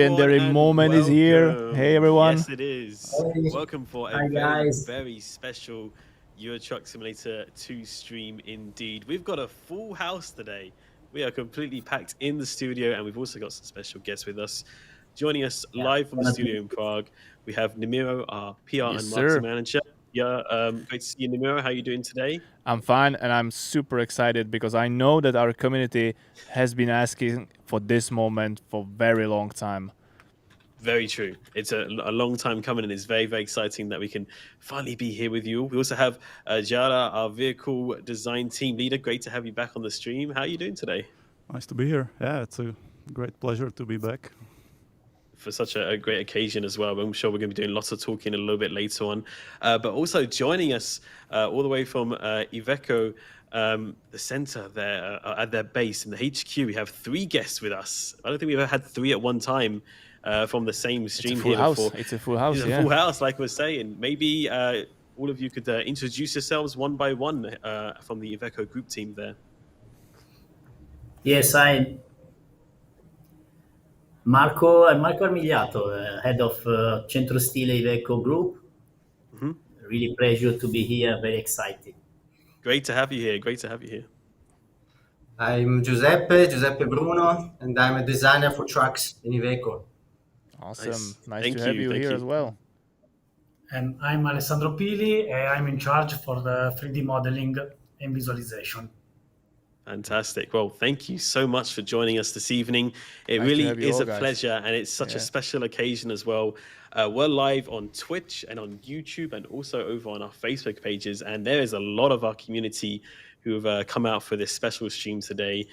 legendary and moment is here. Hey, welcome. everyone. Yes, it is. Hi, Welcome for a hi very, guys. very special Euro Truck Simulator 2 stream indeed. We've got a full house today. We are completely packed in the studio, and we've also got some special guests with us. Joining us Yeah, live from the gonna be studio in Prague, we have Nimiro, our PR Yes, and marketing sir. manager. Yeah, great to see you, Nimiro. How are you doing today? I'm fine, and I'm super excited because I know that our community has been asking for this moment for very long time. Very true. It's a long time coming, and it's very, very exciting that we can finally be here with you. We also have Jara, our vehicle design team leader. Great to have you back on the stream. How are you doing today? Nice to be here. Yeah, it's a great pleasure to be back. For such a great occasion as well. I'm sure we're going to be doing lots of talking a little bit later on. But also joining us all the way from Iveco, the center there at their base in the HQ, we have three guests with us. I don't think we've ever had three at one time from the same It's a stream full here house. before. It's a full house, It's a yeah. full house, like we're saying. Maybe all of you could introduce yourselves one by one from the Iveco group team there. Yes, I'm Marco Armigliato, head of Centro Stile Iveco Group. Mhm. Really pleasure to be here. Very excited. Great to have you here. Great to have you here. I'm Giuseppe Bruno, and I'm a designer for trucks in Iveco. Awesome. Nice Thank to have you. you Thank here you. as well. And I'm Alessandro Pili, and I'm in charge for the 3D modeling and visualization. Fantastic. Well, thank you so much for joining us this evening. It Nice to really have you is all, a guys. pleasure, and it's such a Yeah. special occasion as well. We're live on Twitch and on YouTube, and also over on our Facebook pages. And there is a lot of our community who have come out for this special stream today,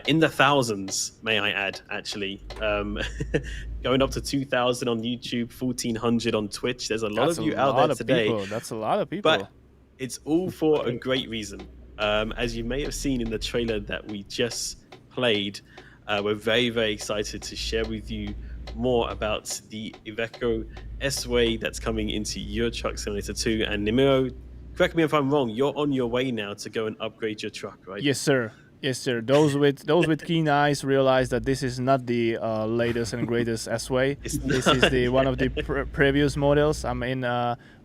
in the thousands, may I add, actually. Going up to 2,000 on YouTube, 1,400 on Twitch. There's a lot That's of a you out lot there of today. people. That's a lot of people. But it's all for a great reason. As you may have seen in the trailer that we just played, we're very, very excited to share with you more about the Iveco S-Way that's coming into Euro Truck Simulator 2. And Nimiro, correct me if I'm wrong, you're on your way now to go and upgrade your truck, right? Yes, sir. Yes, sir. Those with keen eyes realize that this is not the latest and greatest S-Way. It's This not, is the one of the yeah. previous models. I'm in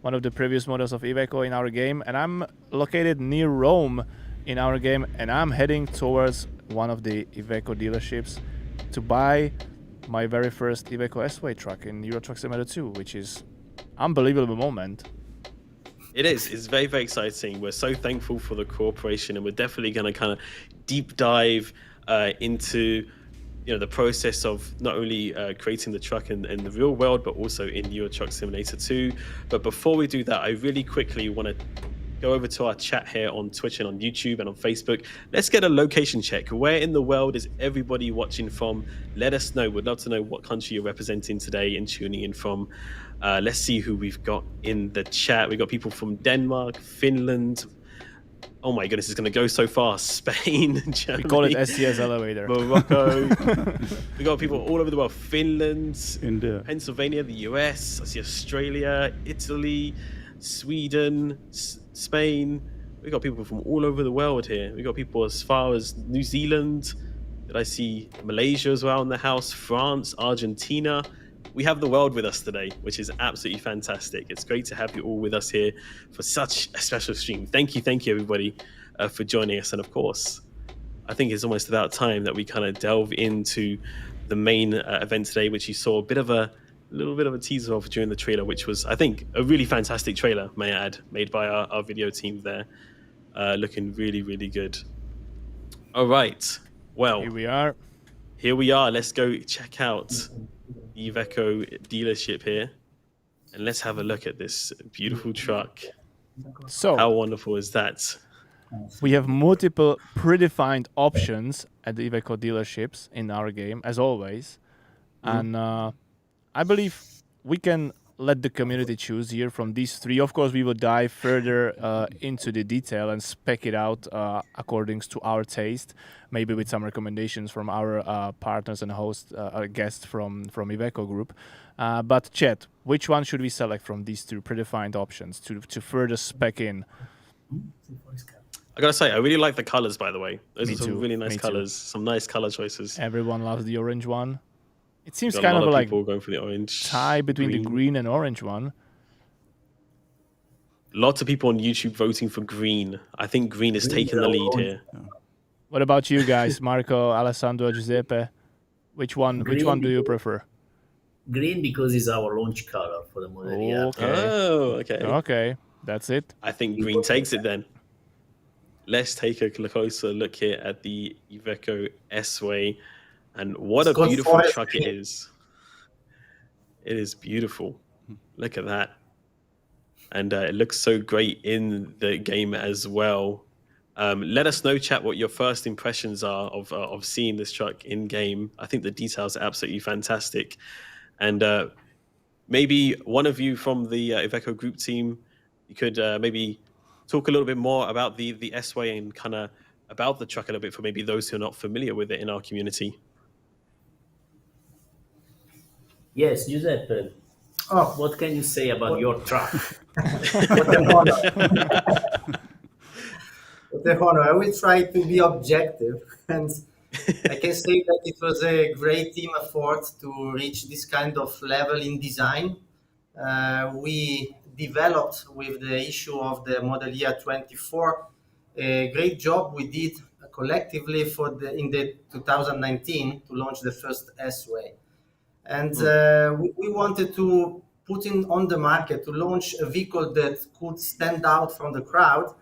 one of the previous models of Iveco in our game, and I'm located near Rome in our game, and I'm heading towards one of the Iveco dealerships to buy my very first Iveco S-Way truck in Euro Truck Simulator 2, which is unbelievable moment. It is. It's very, very exciting. We're so thankful for the cooperation, and we're definitely going to kind of deep dive into the process of not only creating the truck in the real world, but also in Euro Truck Simulator 2. But before we do that, I really quickly want to go over to our chat here on Twitch and on YouTube and on Facebook. Let's get a location check. Where in the world is everybody watching from? Let us know. We'd love to know what country you're representing today and tuning in from. Let's see who we've got in the chat. We've got people from Denmark, Finland. Oh my goodness, it's going to go so fast. Spain, Germany. We call it STS elevator. Morocco. We got people all over the world. Finland, India. Pennsylvania, the US. I see Australia, Italy, Sweden, Spain. We got people from all over the world here. We got people as far as New Zealand. Did I see Malaysia as well in the house? France, Argentina. We have the world with us today, which is absolutely fantastic. It's great to have you all with us here for such a special stream. Thank you, everybody, for joining us. And of course, I think it's almost about time that we kind of delve into the main event today, which you saw a little bit of a teaser of during the trailer, which was, I think, a really fantastic trailer, may I add, made by our video team there. Looking really, really good. All right. Well, Here we are. Let's go check out the Iveco dealership here. And let's have a look at this beautiful truck. So, how wonderful is that? We have multiple predefined options at the Iveco dealerships in our game, as always. And I believe we can let the community choose here from these three. Of course, we will dive further into the detail and spec it out according to our taste, maybe with some recommendations from our partners and hosts, guests from Iveco Group. But chat, which one should we select from these two predefined options to further spec in? I gotta say, I really like the colors, by the way. Those Me are some too. really nice Me too. colors, some nice color choices. Everyone loves the orange one. It seems Got a kind lot of of like people going for the orange. tie between the green and orange one. Lots of people on YouTube voting for green. I think green is Green taking is the our lead orange. here. What about you guys, Marco, Alessandro, Giuseppe? Which one do you prefer? Green because it's our launch color for the model year. Okay. Oh, okay. Okay, that's it. I think green takes it then. Let's take a closer look here at the Iveco S-Way, and what It's a called beautiful forest truck it green. is. It is beautiful. Look at that. And it looks so great in the game as well. Let us know, chat, what your first impressions are of seeing this truck in game. I think the details are absolutely fantastic. And maybe one of you from the Iveco group team, you could maybe talk a little bit more about the S-Way and kind of about the truck a little bit for maybe those who are not familiar with it in our community. Yes, Giuseppe. Oh, What can you say about your truck? what an honor. What an honor. I will try to be objective. And I can say that it was a great team effort to reach this kind of level in design. We developed with the issue of the model year 24 a great job we did collectively in the 2019 to launch the first S-Way. And we wanted to put in on the market to launch a vehicle that could stand out from the crowd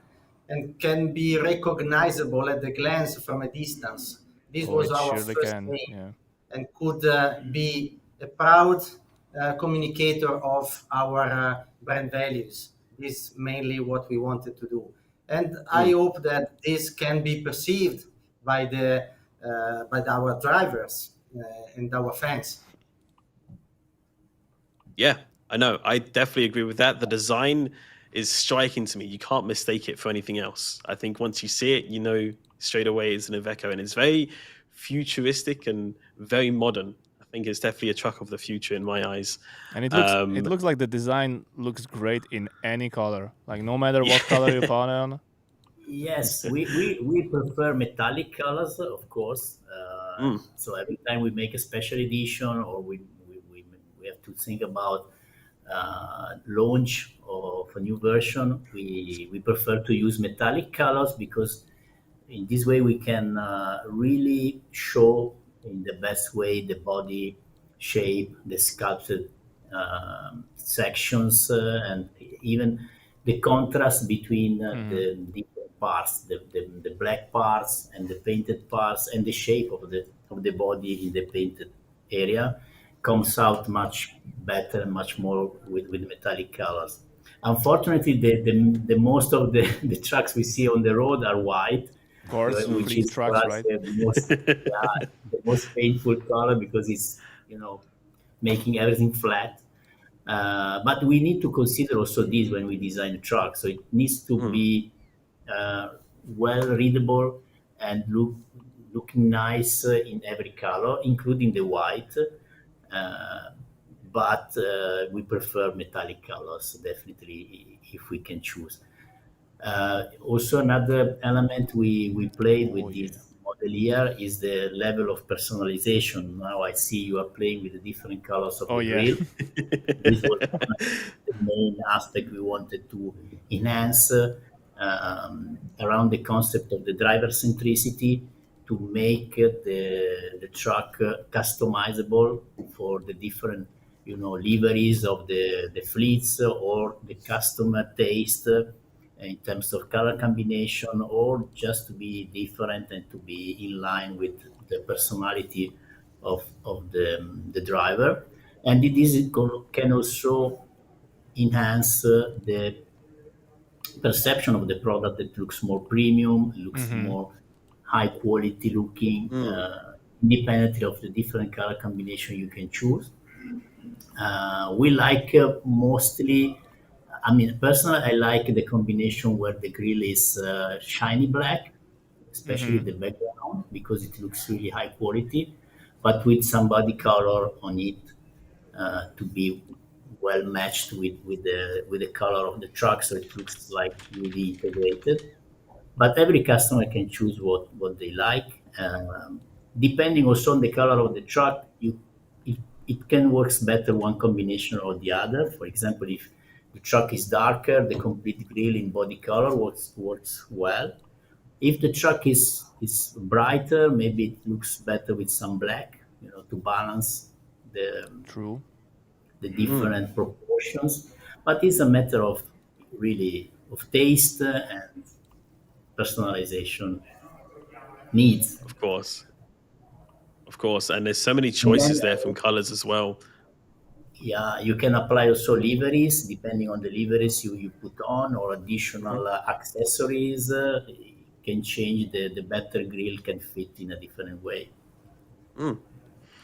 and can be recognizable at the glance from a distance. This was It our surely first can. aim, Yeah. and could be a proud communicator of our brand values. This is mainly what we wanted to do, and I hope that this can be perceived by our drivers and our fans. Yeah, I know. I definitely agree with that. The design is striking to me. You can't mistake it for anything else. I think once you see it, you know straight away it's an Iveco, and it's very futuristic and very modern. I think it's definitely a truck of the future in my eyes. And it looks like the design looks great in any color. Like no matter what color you put on. Yes, we prefer metallic colors, of course. So every time we make a special edition or we have to think about launch of a new version, we prefer to use metallic colors because in this way we can really show in the best way the body shape, the sculpted sections, and even the contrast between the different parts, the black parts and the painted parts, and the shape of the body in the painted area comes out much better and much more with metallic colors. Unfortunately, the most of the trucks we see on the road are white, Of course, which fleet is for trucks, us right? the most painful color because it's making everything flat. But we need to consider also this when we design a truck. So it needs to be well readable and looking nice in every color, including the white. But we prefer metallic colors definitely if we can choose. Also, another element we played with this model year is the level of personalization. Now I see you are playing with the different colors of the grill. This was one of the main aspect we wanted to enhance around the concept of the driver centricity to make the truck customizable for the different liveries of the fleets or the customer taste in terms of color combination, or just to be different and to be in line with the personality of the driver. And can also enhance the perception of the product that looks more premium, looks more high quality looking, independently of the different color combination you can choose. We like mostly, I mean, personally, I like the combination where the grill is shiny black, especially the background, because it looks really high quality, but with some body color on it to be well matched with the color of the truck, so it looks like really integrated. But every customer can choose what they like. Depending also on the color of the truck, it it can work better one combination or the other. For example, if the truck is darker, the complete grille in body color works well. If the truck is brighter, maybe it looks better with some black, to balance the True. the different proportions. But it's a matter of really of taste and personalization needs. Of course. Of course. And there's so many And then, choices there from colors as well. yeah, you can apply also liveries depending on the liveries you put on or additional accessories. Can change the better grill can fit in a different way.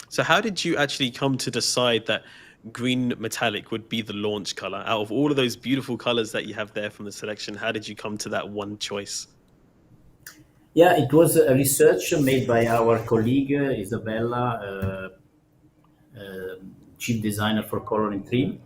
So how did you actually come to decide that green metallic would be the launch color? Out of all of those beautiful colors that you have there from the selection, how did you come to that one choice? Yeah, it was a research made by our colleague Isabella, chief designer for color and trim.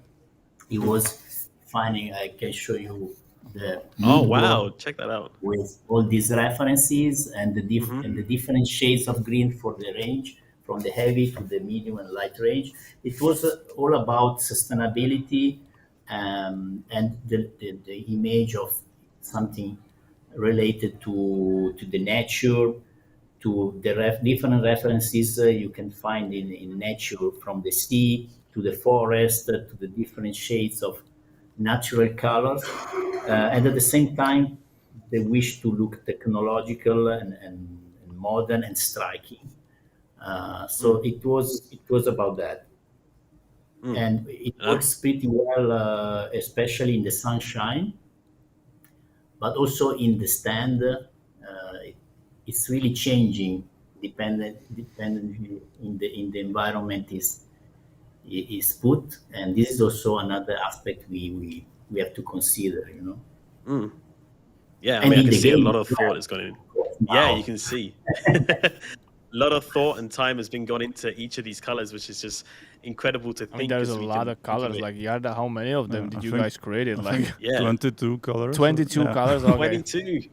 He was finding, I can show you the Oh, mood wow. board Check that out. with all these references and and the different shades of green for the range, from the heavy to the medium and light range. It was all about sustainability, and the image of something related to the nature, to the different references you can find in nature, from the sea to the forest to the different shades of natural colors, and at the same time the wish to look technological and modern and striking. So it was about that, and it Uh, works pretty well, especially in the sunshine, but also in the stand. It's really changing dependently in the environment is put, and this is also another aspect we have to consider, yeah, I and mean, I in can the see a game lot as of thought well. has gone in. Of course, Yeah, you now. can see. A lot of thought and time has been gone into each of these colors, which is just incredible to I mean, think there's a because we lot can of think of colors. it. Like Yarda, how many of them Yeah, did you guys create? I think Yeah. 22 colors. 22 yeah. colors. Okay. 22.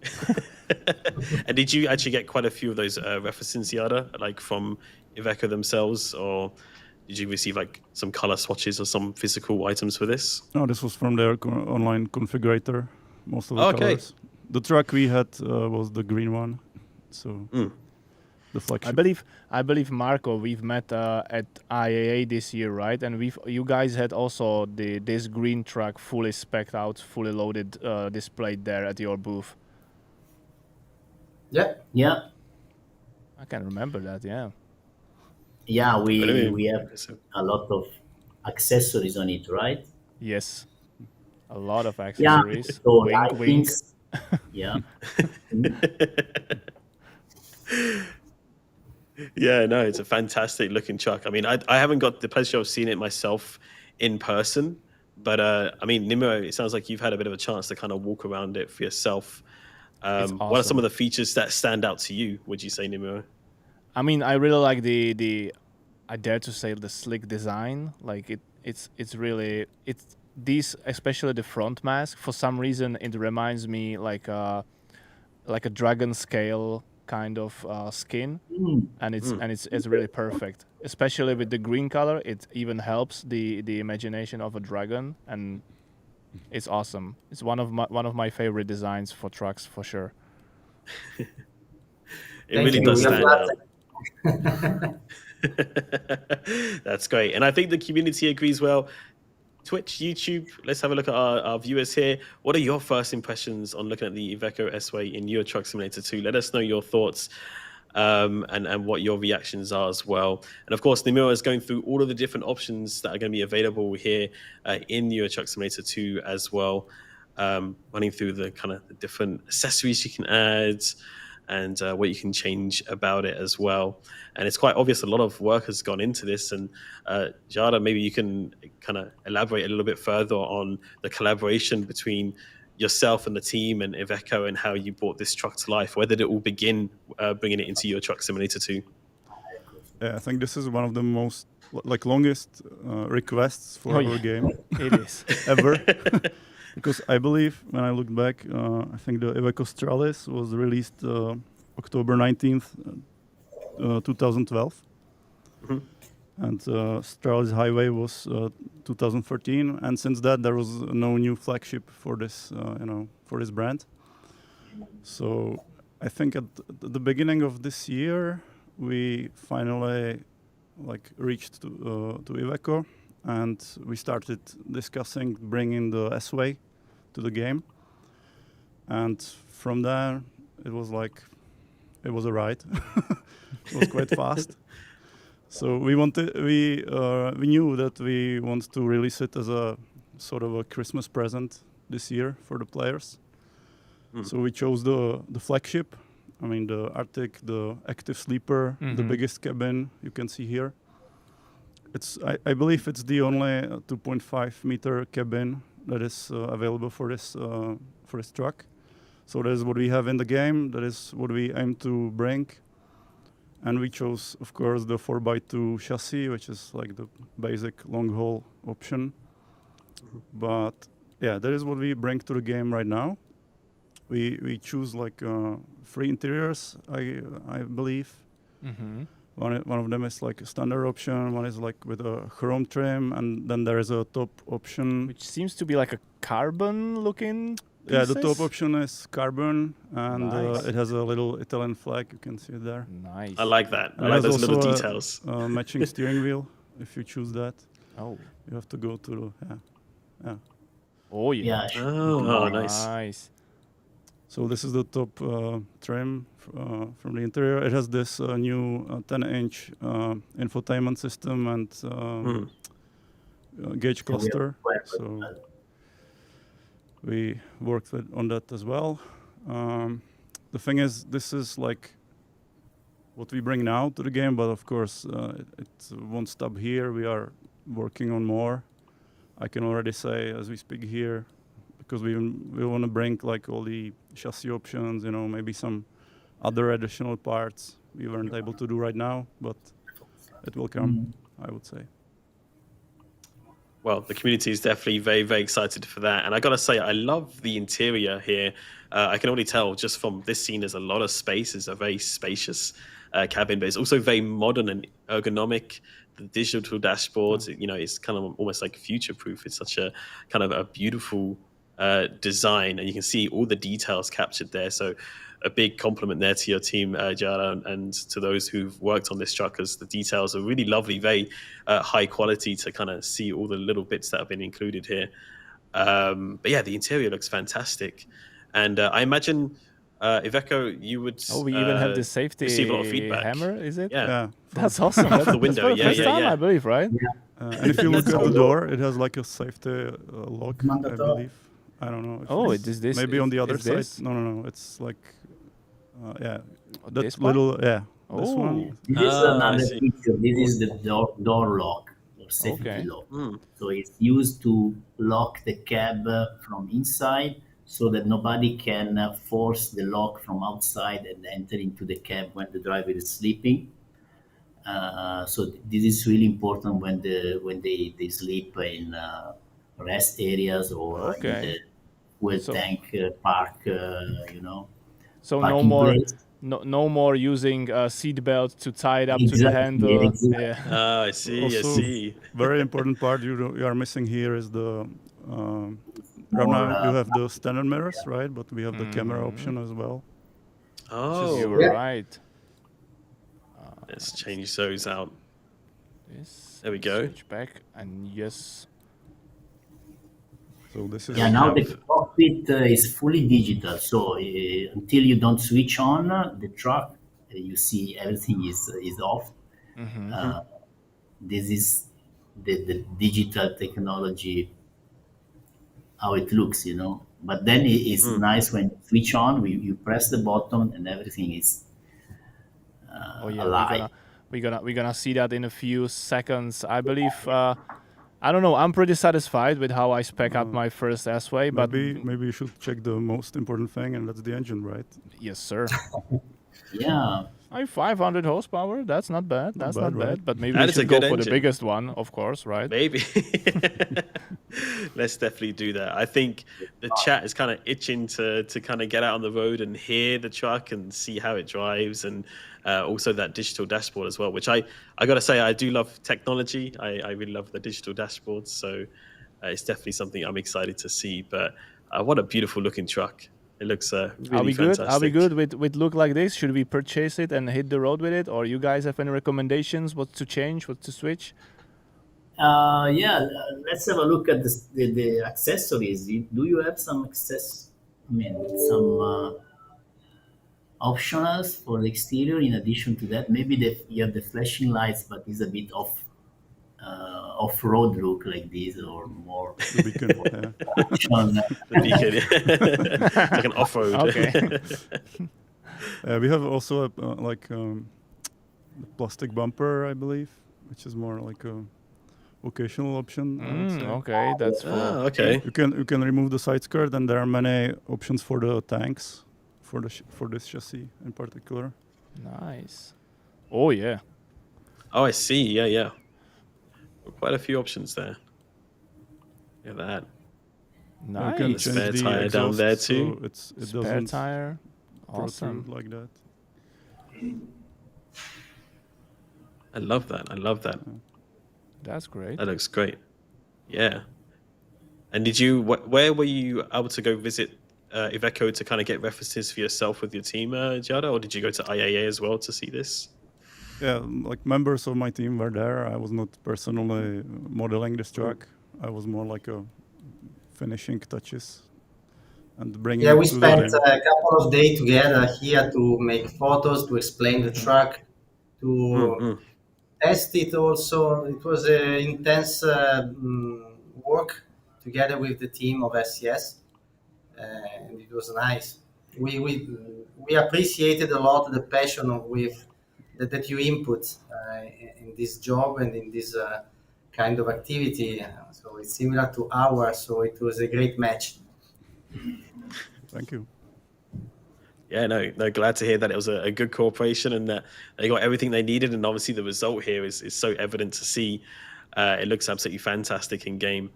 And did you actually get quite a few of those references, Yada, like from Iveco themselves, or did you receive like some color swatches or some physical items for this? No, this was from their online configurator. Most of the Okay. colors. The truck we had was the green one, so the flagship. I believe Marco, we've met at IAA this year, right? And you guys had also this green truck fully spec'd out, fully loaded, displayed there at your booth. Yeah. Yeah, I can remember that. Yeah. yeah, we Brilliant. we have a lot of accessories on it, right? Yes. A lot of Yeah, accessories. so Wink, wink. lightings. Yeah. Yeah, no, it's a fantastic looking truck. I mean, I haven't got the pleasure of seeing it myself in person, but I mean, Nimmo, it sounds like you've had a bit of a chance to kind of walk around it for yourself. It's What are some awesome. of the features that stand out to you, would you say, Nimmo? I mean, I really like the I dare to say the slick design. Like it's really these, especially the front mask. For some reason, it reminds me like a dragon scale kind of skin, and it's really perfect. Especially with the green color, it even helps the imagination of a dragon, and it's awesome. It's one of my favorite designs for trucks for sure. It Thank really you. does We are stand out. flattered. That's great. And I think the community agrees well. Twitch, YouTube, let's have a look at our viewers here. What are your first impressions on looking at the Iveco S-Way in Euro Truck Simulator 2? Let us know your thoughts and what your reactions are as well. And of course, Nimura is going through all of the different options that are going to be available here in Euro Truck Simulator 2 as well, running through the kind of the different accessories you can add, and what you can change about it as well. And it's quite obvious a lot of work has gone into this. And Jada, maybe you can kind of elaborate a little bit further on the collaboration between yourself and the team and Iveco, and how you brought this truck to life. Where did it all begin, bringing it into Euro Truck Simulator 2? Yeah, I think this is one of the most longest requests for our game It is. ever. Because I believe, when I look back, I think the Iveco Stralis was released October 19th, 2012. And Stralis Highway was 2013, and since that there was no new flagship for this, for this brand. So I think at the beginning of this year, we finally reached to Iveco, and we started discussing bringing the S-Way to the game. And from there, it was a ride. It was quite fast. So we knew that we want to release it as a sort of a Christmas present this year for the players. So we chose the flagship. I mean, the Arctic, the active sleeper, the biggest cabin you can see here. I believe it's the only 2.5 meter cabin that is available for this truck. So that is what we have in the game. That is what we aim to bring. And we chose, of course, the 4x2 chassis, which is like the basic long-haul option. But yeah, that is what we bring to the game right now. We choose 3 interiors, I believe. One of them is like a standard option. One is like with a chrome trim, and then there is a top option, which seems to be like a carbon-looking. Yeah, the top option is carbon, and Nice. it has a little Italian flag. You can see it there. Nice. I like that. I And like there's those little also details. a matching steering wheel. If you choose that, Oh. you have to go to the Oh yeah. Yeah. Oh, nice. Nice. So this is the top trim from the interior. It has this new 10-inch infotainment system and gauge cluster. So we worked on that as well. The thing is, this is like what we bring now to the game, but of course it won't stop here. We are working on more. I can already say as we speak here, because we want to bring like all the chassis options, maybe some other additional parts we weren't able to do right now, but it will come, I would say. Well, the community is definitely very, very excited for that. And I got to say, I love the interior here. I can already tell just from this scene, there's a lot of space. It's a very spacious cabin, but it's also very modern and ergonomic. The digital dashboards, it's kind of almost like future-proof. It's such a kind of a beautiful design, and you can see all the details captured there. So a big compliment there to your team, Jara, and to those who've worked on this truck, because the details are really lovely, very high quality to kind of see all the little bits that have been included here. But yeah, the interior looks fantastic. And I imagine, Iveco, you would we even have the safety receive a lot of feedback. hammer, is it? Yeah. That's awesome. That's the window, that's for the first time, I believe, right? And if you look at the door, it has like a safety lock, I believe. I don't know. It is this. Maybe on the other side. This? No. It's like, that this one? little, this Oh. one. This is I another see. feature. This is the door lock or safety Okay. lock. So it's used to lock the cab from inside, so that nobody can force the lock from outside and enter into the cab when the driver is sleeping. So this is really important when they sleep in rest areas or in the fuel tank park. So parking place. no more using a seat belt to tie it up to the Exactly, handle. exactly. Yeah. Ah, I see. Also, I see. very important part you are missing here is the. Right now you have the standard mirrors, right? But we have the camera option as well. Oh, You're right. let's change those out. This. There we go. Switch back and yes. So this is Now the cockpit is fully digital. So until you don't switch on the truck, you see everything is off. This is the digital technology, how it looks, But then it's nice when you switch on, you press the button and everything is alive. We're gonna see that in a few seconds. I believe. I don't know. I'm pretty satisfied with how I spec up my first S-Way, but maybe you should check the most important thing, and that's the engine, right? yes, sir. Yeah. 500 horsepower. That's not bad. That's not bad, bad. right? But maybe That we is a should go good for the engine. biggest one, of course, right? Maybe. Let's definitely do that. I think the chat is kind of itching to kind of get out on the road and hear the truck and see how it drives, and also that digital dashboard as well, which I got to say, I do love technology. I really love the digital dashboards. So it's definitely something I'm excited to see. But what a beautiful looking truck. It looks really Are we good? fantastic. Are we good with look like this? Should we purchase it and hit the road with it, or you guys have any recommendations? What to change? What to switch? Yeah, let's have a look at the accessories. Do you have some some optionals for the exterior in addition to that? Maybe you have the flashing lights, but it's a bit off-road look like this, or more The beacon, yeah. action. The beacon. It's like an off-road. Okay. We have also a plastic bumper, I believe, which is more like a occasional option. I would say. Okay, that's for Oh, okay. You can remove the side skirt, and there are many options for the tanks, for this chassis in particular. nice. Oh yeah. Oh, I see. Yeah. Quite a few options there. Look at that. You Nice. can The change spare the tire down exhaust, there so too. it Spare doesn't tire. protrude Awesome. like that. I love that. That's great. That looks great. Yeah. And where were you able to go visit Iveco to kind of get references for yourself with your team, Giada, or did you go to IAA as well to see this? Yeah, like members of my team were there. I was not personally modeling this truck. I was more like a finishing touches and bringing Yeah, it we to the spent game. a couple of days together here to make photos, to explain the truck, to Mm-mm. test it also. It was an intense work together with the team of SCS, and it was nice. We appreciated a lot the passion that you input in this job and in this kind of activity. So it's similar to ours. So it was a great match. Thank you. Yeah, no, glad to hear that it was a good cooperation and that they got everything they needed. And obviously, the result here is so evident to see. It looks absolutely fantastic in game.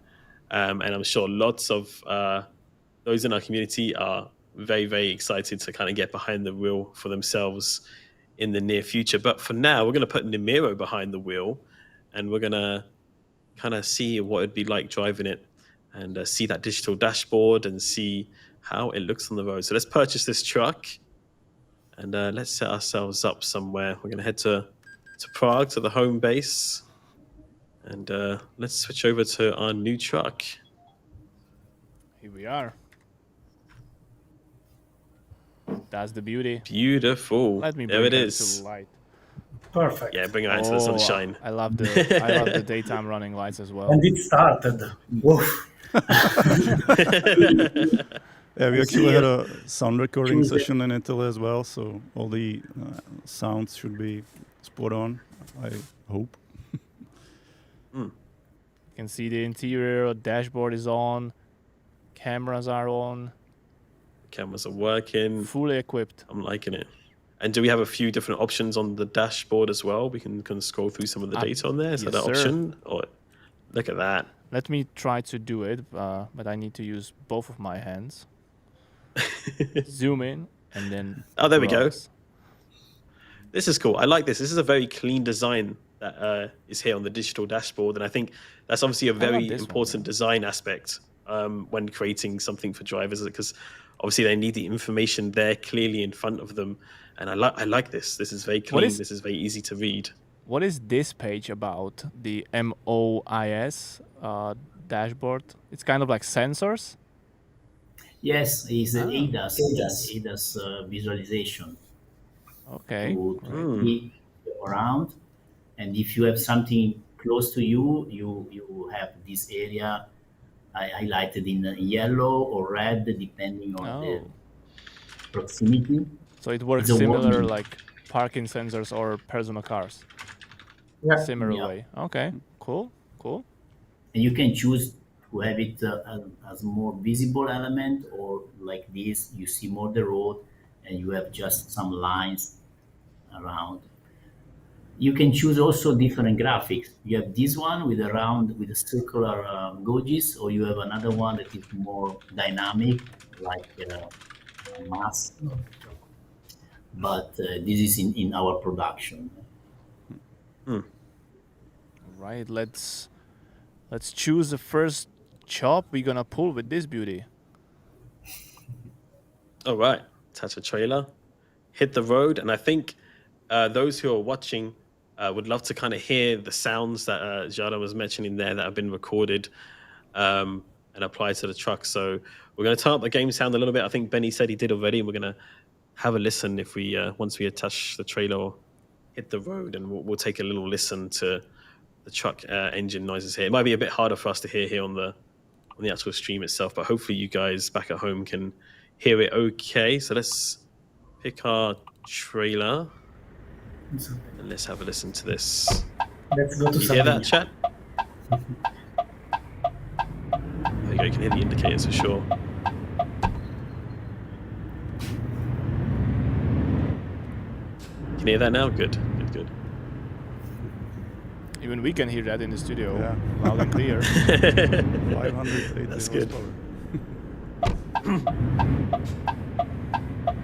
And I'm sure lots of those in our community are very, very excited to kind of get behind the wheel for themselves in the near future. But for now, we're going to put Nimiro behind the wheel and we're going to kind of see what it'd be like driving it and see that digital dashboard and see how it looks on the road. So let's purchase this truck and let's set ourselves up somewhere. We're going to head to Prague, to the home base. And let's switch over to our new truck. Here we are. That's the beauty. Beautiful. Let me there bring it that is. to light. Perfect. Yeah, bring it out into the sunshine. I love the daytime running lights as well. And it started. Woof. Yeah, we actually had a sound recording session in Italy as well, so all the sounds should be spot on, I hope. You can see the interior, dashboard is on, cameras are on, Cameras are working. fully equipped. I'm liking it. And do we have a few different options on the dashboard as well? We can scroll through some of the data on there. Is yes, that an sir. option? Or look at that. Let me try to do it, but I need to use both of my hands. Zoom in and then. Oh, there we go. browse. This is cool. I like this. This is a very clean design that is here on the digital dashboard. And I think that's obviously a very this one, important design aspect when creating something for drivers, because obviously they need the information there clearly in front of them. And I like this. This is very clean. This is very easy to read. What is this page about? The MOIS dashboard. It's kind of like sensors. Yes, it's ADAS. ADAS visualization Okay. to see around. And if you have something close to you, you have this area highlighted in yellow or red, depending on the Oh, proximity. so it works It's a similar warning. like parking sensors or personal cars. Yeah. Similar Yeah. way. Okay. Cool. And you can choose to have it as more visible element, or like this, you see more the road and you have just some lines around. You can choose also different graphics. You have this one with a round, with a circular gauges, or you have another one that is more dynamic, like a mass. But this is in our production. All right, let's choose the first chop we're gonna pull with this beauty. All right, attach a trailer, hit the road, and I think those who are watching would love to kind of hear the sounds that Giada was mentioning there that have been recorded and applied to the truck. So we're going to turn up the game sound a little bit. I think Benny said he did already, and we're going to have a listen if we once we attach the trailer or hit the road, and we'll take a little listen to the truck engine noises here. It might be a bit harder for us to hear here on the actual stream itself, but hopefully you guys back at home can hear it okay. So let's pick our trailer and let's have a listen to this. Let's go to You hear that, chat? There you go, you can hear the indicators for sure. Can you hear that now? Good. Even we can hear that in the studio, Yeah. loud and clear. 580 That's good. horsepower.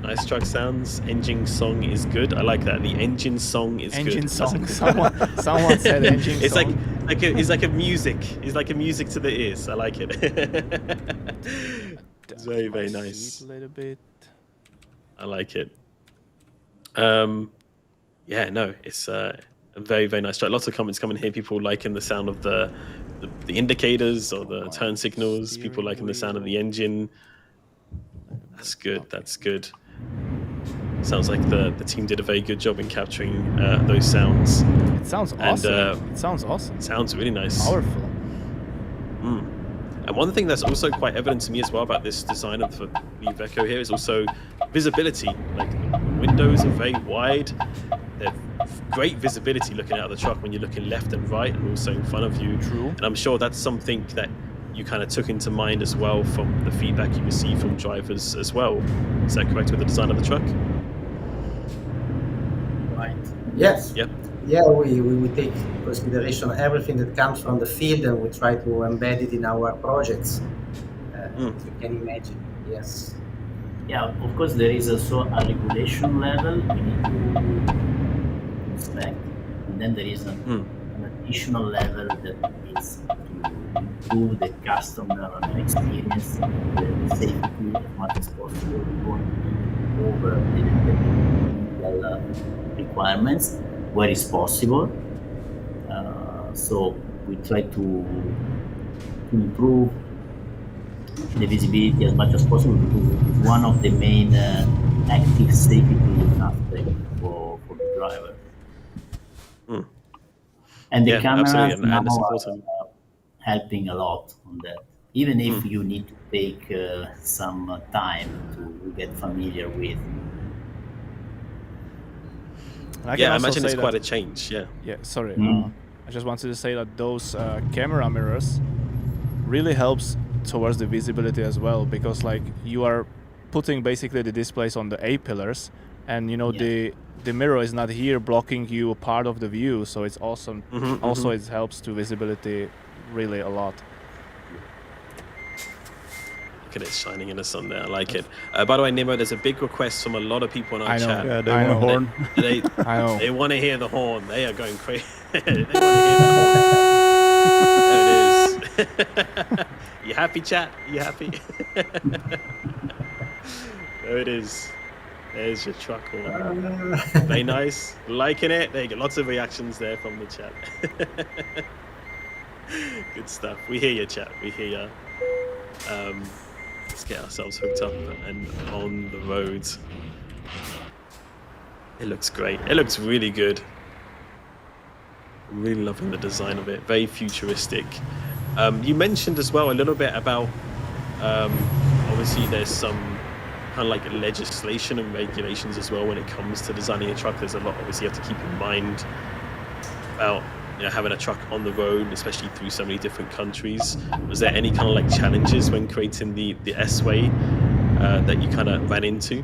Nice truck sounds. Engine song is good. I like that. The engine song is good. Engine That's a song. good Someone said engine It's song. it's like a music. It's like a music to the ears. I like it. It's very, very My nice. seat a little bit. I like it. Yeah, no, it's a very, very nice track. Lots of comments coming here. People liking the sound of the indicators or the turn signals. People liking the sound of the engine. That's good. That's good. Sounds like the team did a very good job in capturing those sounds. It sounds awesome. It sounds awesome. Sounds really nice. Powerful. And one thing that's also quite evident to me as well about this design of the Iveco here is also visibility. Like the windows are very wide. They're great visibility looking out of the truck when you're looking left and right and also in front of you. True. And I'm sure that's something that you kind of took into mind as well from the feedback you received from drivers as well. Is that correct with the design of the truck? Right. Yes. Yep. Yeah, we take into consideration everything that comes from the field, and we try to embed it in our projects. As you can imagine. Yes. Yeah, of course, there is also a regulation level we need to inspect, and then there is an additional level that is to improve the customer experience, the safety as much as possible, going over the technical requirements where it's possible. So we try to improve the visibility as much as possible, because it's one of the main active safety aspects for the driver. And the cameras absolutely. now And it's are important. helping a lot on that. Even if you need to take some time to get familiar with. And I can Yeah, I also imagine say it's that- quite a change. Yeah. Yeah, sorry. I just wanted to say that those camera mirrors really helps towards the visibility as well, because like you are putting basically the displays on the A pillars, and you know the mirror is not here blocking you a part of the view, so it's awesome. Also, it helps to visibility really a lot. Look at it shining in the sun there. I like it. By the way, Nemo, there's a big request from a lot of people in our I know. chat. Yeah, they I want a know. horn. I know. They want to hear the horn. They are going crazy. They want to hear the horn. There it is. You happy, chat? You happy? There it is. There's your truck horn. Very nice. Liking it. There you go. Lots of reactions there from the chat. Good stuff. We hear you, chat. We hear you. Let's get ourselves hooked up and on the roads. It looks great. It looks really good. I'm really loving the design of it. Very futuristic. You mentioned as well a little bit about obviously there's some kind of like legislation and regulations as well when it comes to designing a truck. There's a lot obviously you have to keep in mind about having a truck on the road, especially through so many different countries. Was there any kind of like challenges when creating the S-Way that you kind of ran into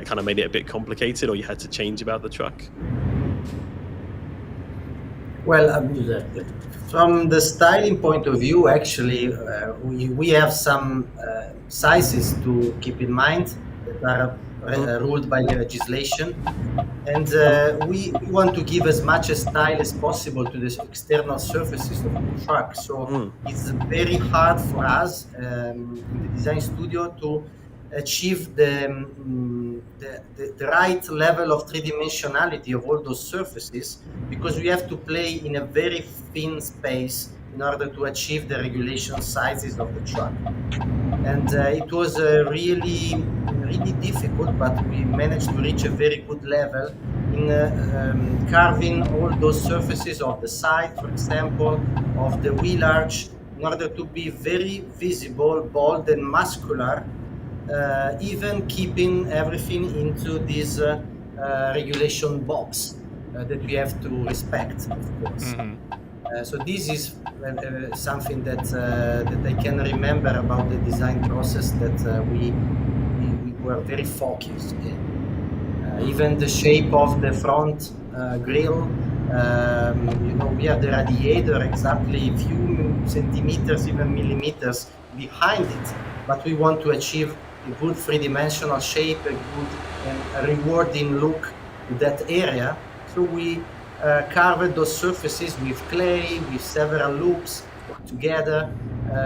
that kind of made it a bit complicated, or you had to change about the truck? Well, from the styling point of view, actually, we have some sizes to keep in mind that are ruled by the legislation. And we want to give as much style as possible to the external surfaces of the truck. So it's very hard for us in the design studio to achieve the right level of three-dimensionality of all those surfaces, because we have to play in a very thin space in order to achieve the regulation sizes of the truck. And it was really difficult, but we managed to reach a very good level in carving all those surfaces of the side, for example, of the wheel arch, in order to be very visible, bold, and muscular, even keeping everything into this regulation box that we have to respect, of course. So this is something that I can remember about the design process, that we were very focused in. Even the shape of the front grille, we have the radiator exactly a few centimeters, even millimeters behind it, but we want to achieve a good three-dimensional shape, a good and a rewarding look to that area. So we carved those surfaces with clay, with several loops put together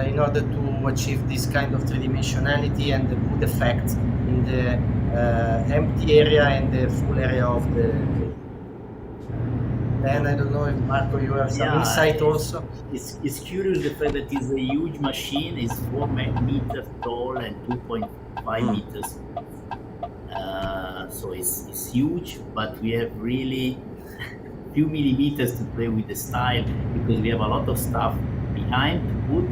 in order to achieve this kind of three-dimensionality and the good effect in the empty area and the full area of the grill. Then I don't know if Marco, you have some insight also. It's curious the fact that it's a huge machine. It's 4 meters tall and 2.5 meters. So it's huge, but we have really few millimeters to play with the style, because we have a lot of stuff behind to put.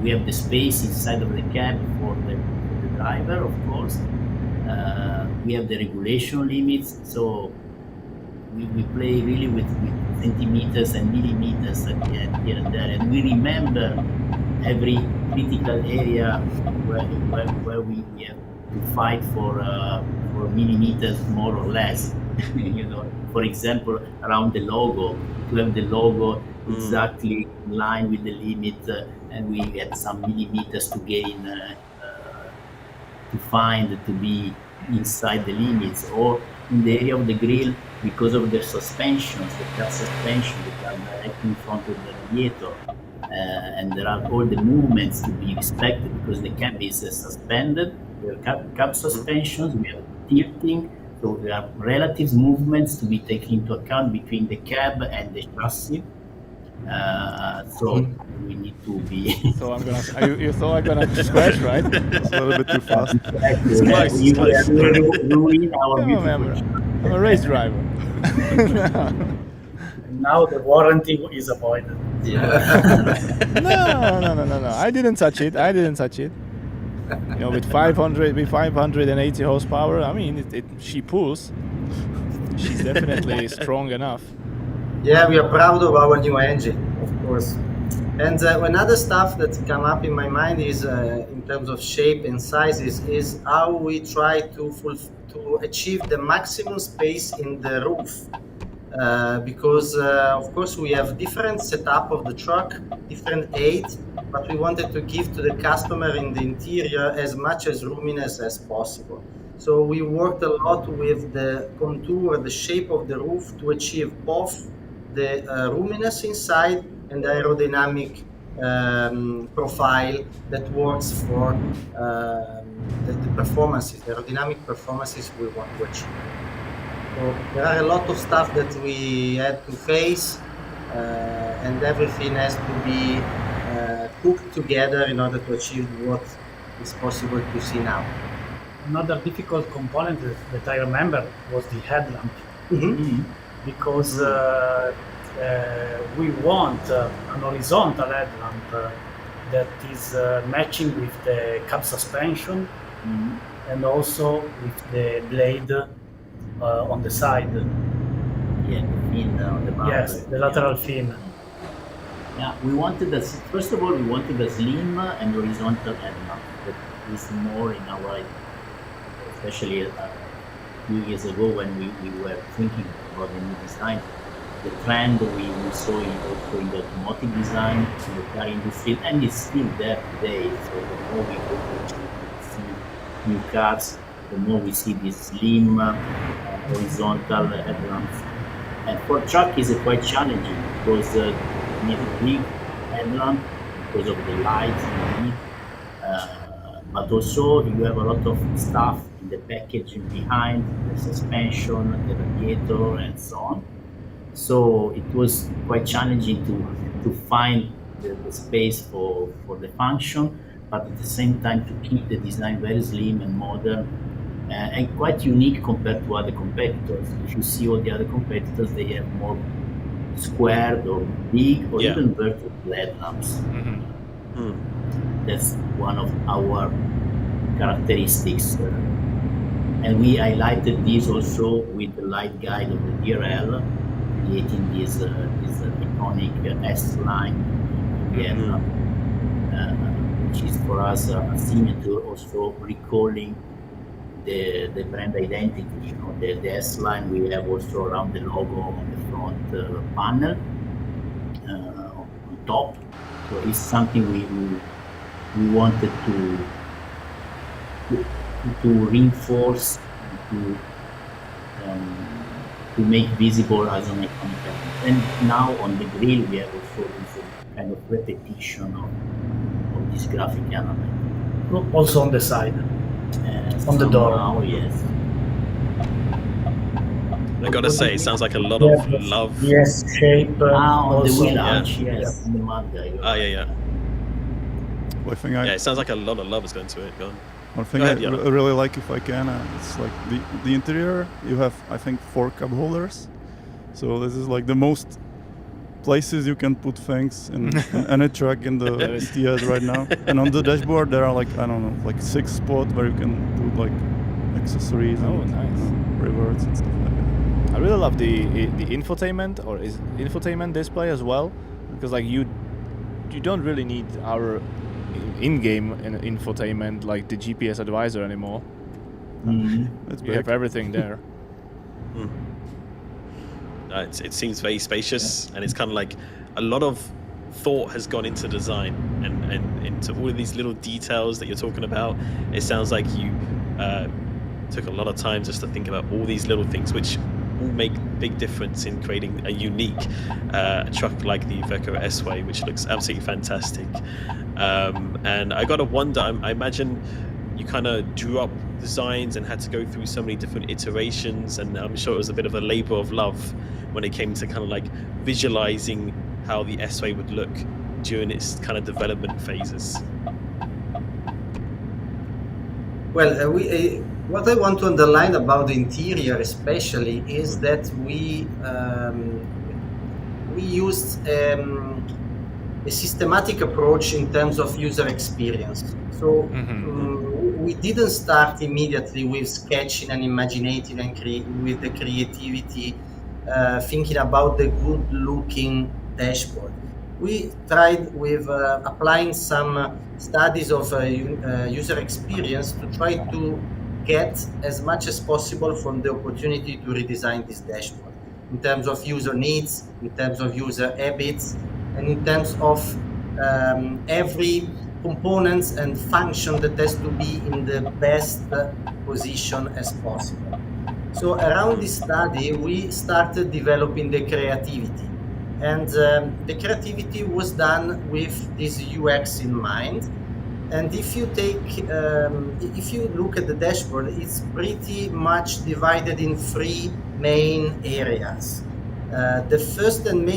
We have the space inside of the cab for the driver, of course. We have the regulation limits, so we play really with centimeters and millimeters at the end, here and there, and we remember every critical area where we have to fight for millimeters more or less. For example, around the logo, to have the logo exactly in line with the limit, and we had some millimeters to gain to find to be inside the limits, or in the area of the grill, because of the suspensions, the cab suspension that are directly in front of the radiator, and there are all the movements to be expected, because the cab is suspended. We have cab suspensions, we have tilting, so there are relative movements to be taken into account between the cab and the chassis. So we need to be. So I'm gonna. You thought I'm gonna scratch, right? It's a little bit too fast. It's close, it's close. Ruin our Remember, I'm a race driver. Now the warranty is avoided. No. I didn't touch it. With 580 horsepower, I mean, she pulls. She's definitely strong enough. Yeah, we are proud of our new engine, of course. And another stuff that come up in my mind is, in terms of shape and sizes, is how we try to achieve the maximum space in the roof. Because of course we have different setup of the truck, different height, but we wanted to give to the customer in the interior as much as roominess as possible. So we worked a lot with the contour, the shape of the roof, to achieve both the roominess inside and the aerodynamic profile that works for the performances, the aerodynamic performances we want to achieve. So there are a lot of stuff that we had to face, and everything has to be cooked together in order to achieve what is possible to see now. Another difficult component that I remember was the headlamp, because we want an horizontal headlamp that is matching with the cab suspension and also with the blade on the side. Yeah, the fin on the back. Yes, the lateral fin. Yeah, first of all, we wanted a slim and horizontal headlamp that is more in our especially a few years ago when we were thinking about the new design. The trend we saw also in the automotive design, in the car industry, and it's still there today. So the more we go to see new cars, the more we see these slim, horizontal headlamps. And for truck is quite challenging because you need a big headlamp because of the lights underneath. But also you have a lot of stuff in the package behind, the suspension, the radiator, and so on. So it was quite challenging to find the space for the function, but at the same time to keep the design very slim and modern and quite unique compared to other competitors. If you see all the other competitors, they have more squared or big or even vertical headlamps. That's one of our characteristics. And we highlighted this also with the light guide of the DRL, creating this iconic S-line headlamp, which is for us a signature, also recalling the brand identity. You know, the S-line we have also around the logo on the front panel on top. So it's something we wanted to reinforce and to make visible as an iconic element. And now on the grill we have also this kind of repetition of this graphic element. Also on the side, on the door. Oh yes. I gotta say, it sounds like a lot of love. Yes, shape. On the also, wheel arch, yes, in the mud guy. Oh yeah. Well, I think It sounds like a lot of love is going to it. Go on. One thing I really like, if I can, it's like the interior. You have, I think, 4 cup holders. So this is like the most places you can put things in any truck in the ETS right now. And on the dashboard there are like, I don't know, like 6 spots where you can put like accessories and reverts and stuff like that. I really love the infotainment, or is infotainment display as well, because like you don't really need our in-game infotainment like the GPS advisor anymore. You have everything there. It seems very spacious, and it's kind of like a lot of thought has gone into design and into all of these little details that you're talking about. It sounds like you took a lot of time just to think about all these little things, which will make big difference in creating a unique truck like the Iveco S-Way, which looks absolutely fantastic. And I gotta wonder, I imagine you kind of drew up designs and had to go through so many different iterations, and I'm sure it was a bit of a labor of love when it came to kind of like visualizing how the S-Way would look during its kind of development phases. Well, what I want to underline about the interior especially is that we used a systematic approach in terms of user experience. So we didn't start immediately with sketching and imagining and with the creativity, thinking about the good looking dashboard. We tried with applying some studies of user experience to try to get as much as possible from the opportunity to redesign this dashboard in terms of user needs, in terms of user habits, and in terms of every components and function that has to be in the best position as possible. So around this study, we started developing the creativity. And the creativity was done with this UX in mind. And if you look at the dashboard, it's pretty much divided in 3 main areas. The first and much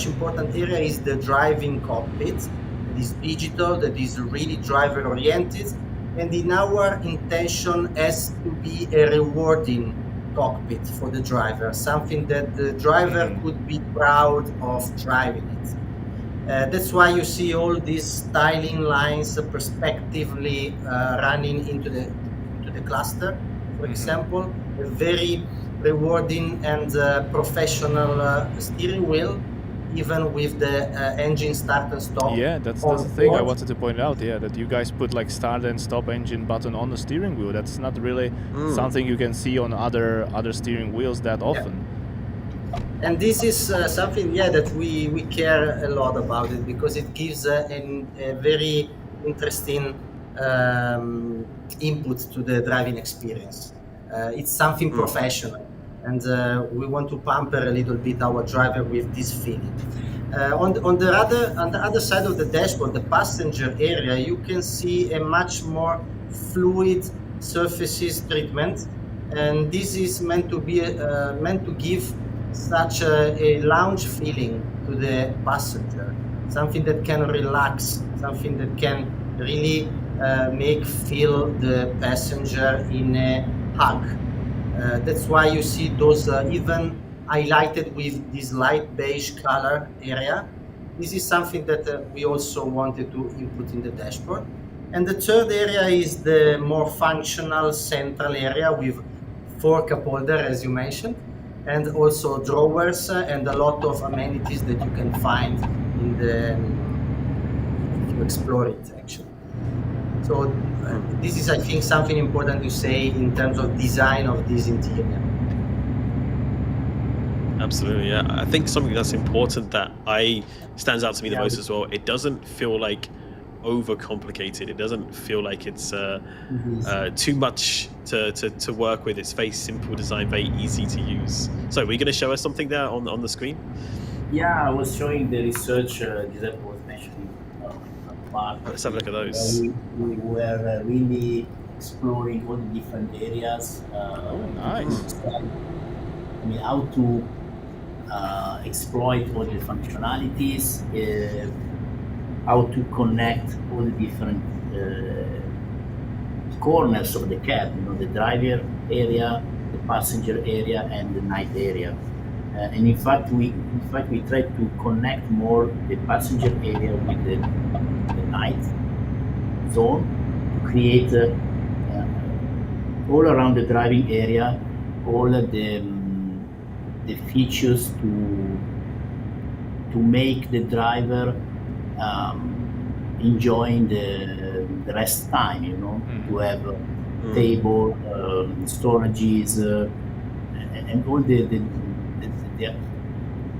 important area is the driving cockpit. It is digital, that is really driver oriented, and in our intention has to be a rewarding cockpit for the driver, something that the driver could be proud of driving it. That's why you see all these styling lines prospectively running into the cluster, for example, a very rewarding and professional steering wheel, even with the engine start and stop. Yeah, that's the thing I wanted to point out. Yeah, that you guys put like start and stop engine button on the steering wheel. That's not really something you can see on other steering wheels that often. And this is something, that we care a lot about it, because it gives a very interesting input to the driving experience. It's something professional, and we want to pamper a little bit our driver with this feeling. On the other side of the dashboard, the passenger area, you can see a much more fluid surfaces treatment, and this is meant to be meant to give such a lounge feeling to the passenger, something that can relax, something that can really make feel the passenger in a hug. That's why you see those even highlighted with this light beige color area. This is something that we also wanted to input in the dashboard. And the third area is the more functional central area with 4 cup holder, as you mentioned, and also drawers and a lot of amenities that you can find in the if you explore it, actually. So this is, I think, something important to say in terms of design of this interior. Absolutely, yeah. I think something that's important that stands out to me the most as well. It doesn't feel like overcomplicated. It doesn't feel like it's too much to work with. It's very simple design, very easy to use. So, were you going to show us something there on the screen? Yeah, I was showing the research Giuseppe was mentioning. Let's have a look at those. We were really exploring all the different areas. Nice. I mean, how to exploit all the functionalities, how to connect all the different corners of the cab, the driver area, the passenger area, and the night area. And in fact, we tried to connect more the passenger area with the night zone to create all around the driving area all of the features to make the driver enjoying the rest time, to have table, storages, and all the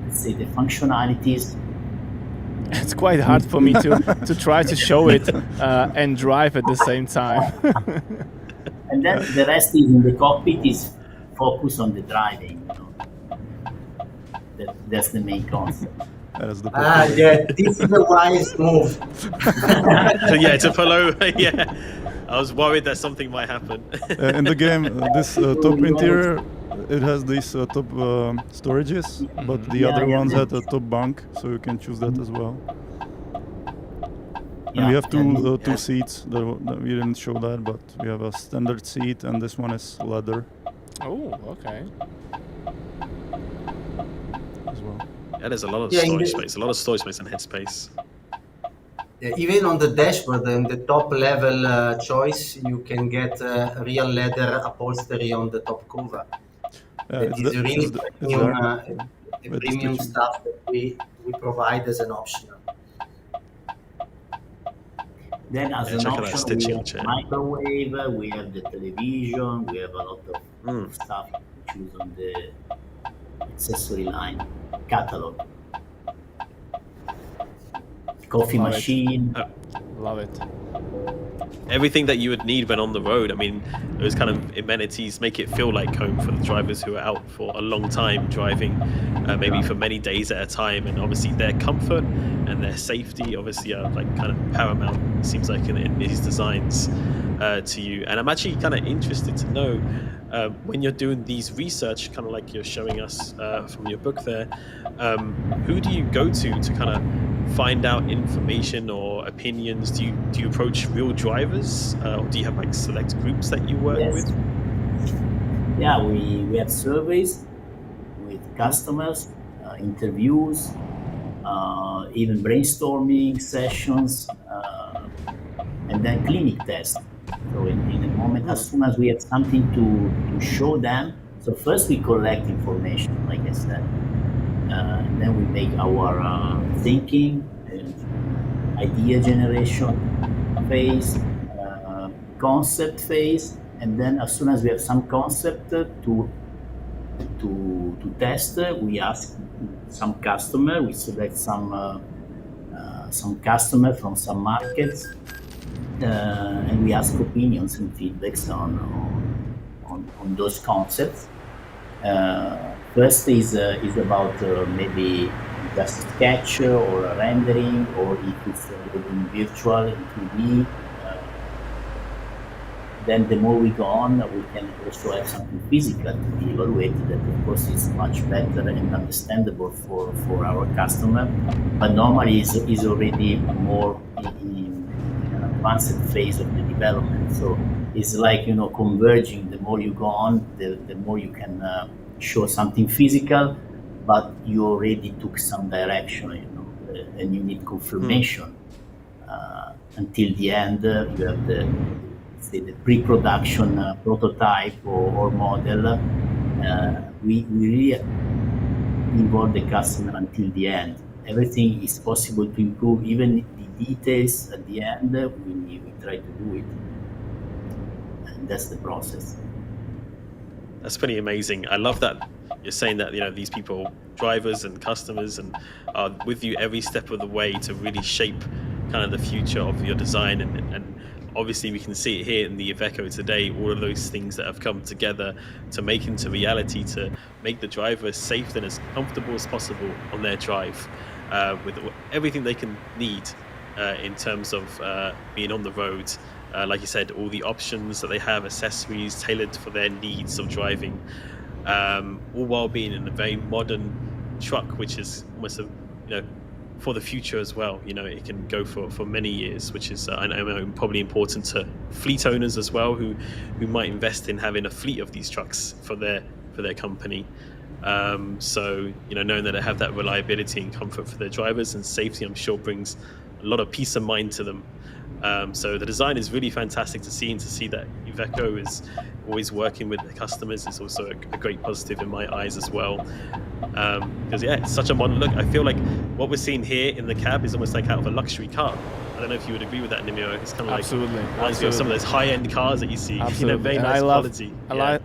let's say the functionalities. It's quite hard for me to try to show it and drive at the same time. And then the rest is in the cockpit is focus on the driving. That's the main concept. That is the this is a wise move. To follow. Yeah, I was worried that something might happen. in the game, this top interior, it has these top storages, but the other ones had a top bunk, so you can choose that as well. And we have two seats. That we didn't show that, but we have a standard seat, and this one is leather. Oh, okay. As well. Yeah, there's a lot of storage space, and headspace. Even on the dashboard, in the top level choice, you can get real leather upholstery on the top cover. It is really premium stuff that we provide as an optional. Then as an option, we have microwave, we have the television, we have a lot of stuff to choose on the accessory line catalog. Coffee machine. Love it. Everything that you would need when on the road. I mean, those kind of amenities make it feel like home for the drivers who are out for a long time driving, maybe for many days at a time. And obviously their comfort and their safety obviously are like kind of paramount, it seems like, in these designs to you. And I'm actually kind of interested to know, when you're doing these research, kind of like you're showing us from your book there, who do you go to kind of find out information or opinions? Do you approach real drivers, or do you have like select groups that you work with? Yeah, we have surveys with customers, interviews, even brainstorming sessions, and then clinic tests. So in a moment, as soon as we have something to show them, so first we collect information, like I said, And then we make our thinking and idea generation phase, concept phase, and then as soon as we have some concept to test, we ask some customer, we select some customer from some markets, and we ask opinions and feedbacks on those concepts. First is about maybe just a sketch or a rendering, or if it's in virtual, in 3D. Then the more we go on, we can also have something physical to be evaluated that of course is much better and understandable for our customer, but normally is already more in an advanced phase of the development. So it's like, converging. The more you go on, the more you can show something physical, but you already took some direction, and you need confirmation. Until the end, you have the pre-production prototype or model. We really involve the customer until the end. Everything is possible to improve, even the details at the end. We try to do it, and that's the process. That's pretty amazing. I love that you're saying that these people, drivers and customers, and are with you every step of the way to really shape kind of the future of your design. And obviously we can see it here in the Iveco today, all of those things that have come together to make into reality, to make the driver as safe and as comfortable as possible on their drive, with everything they can need in terms of being on the road. Like you said, all the options that they have, accessories tailored for their needs of driving, all while being in a very modern truck, which is almost for the future as well. It can go for many years, which is I know probably important to fleet owners as well, who might invest in having a fleet of these trucks for their company. So knowing that they have that reliability and comfort for their drivers and safety, I'm sure brings a lot of peace of mind to them. So the design is really fantastic to see, and to see that Iveco is always working with the customers is also a great positive in my eyes as well. Because it's such a modern look. I feel like what we're seeing here in the cab is almost like out of a luxury car. I don't know if you would agree with that, Nimio. It's kind of Absolutely. like reminds me of some of those high-end cars that you see. Absolutely. Very And nice I love, quality.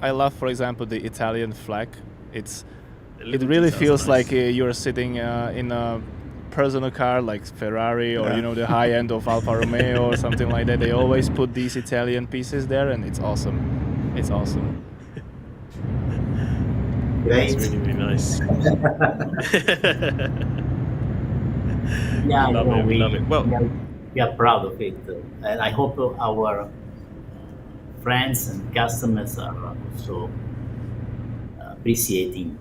I love, for example, the Italian flag. It little really details feels nice. like you're sitting in a personal car like Ferrari, or the high end of Alfa Romeo or something like that. They always put these Italian pieces there, and it's awesome. It's awesome. Great. It's really, really nice. Yeah, Love it, we love it. Well, we are proud of it, and I hope our friends and customers are also appreciating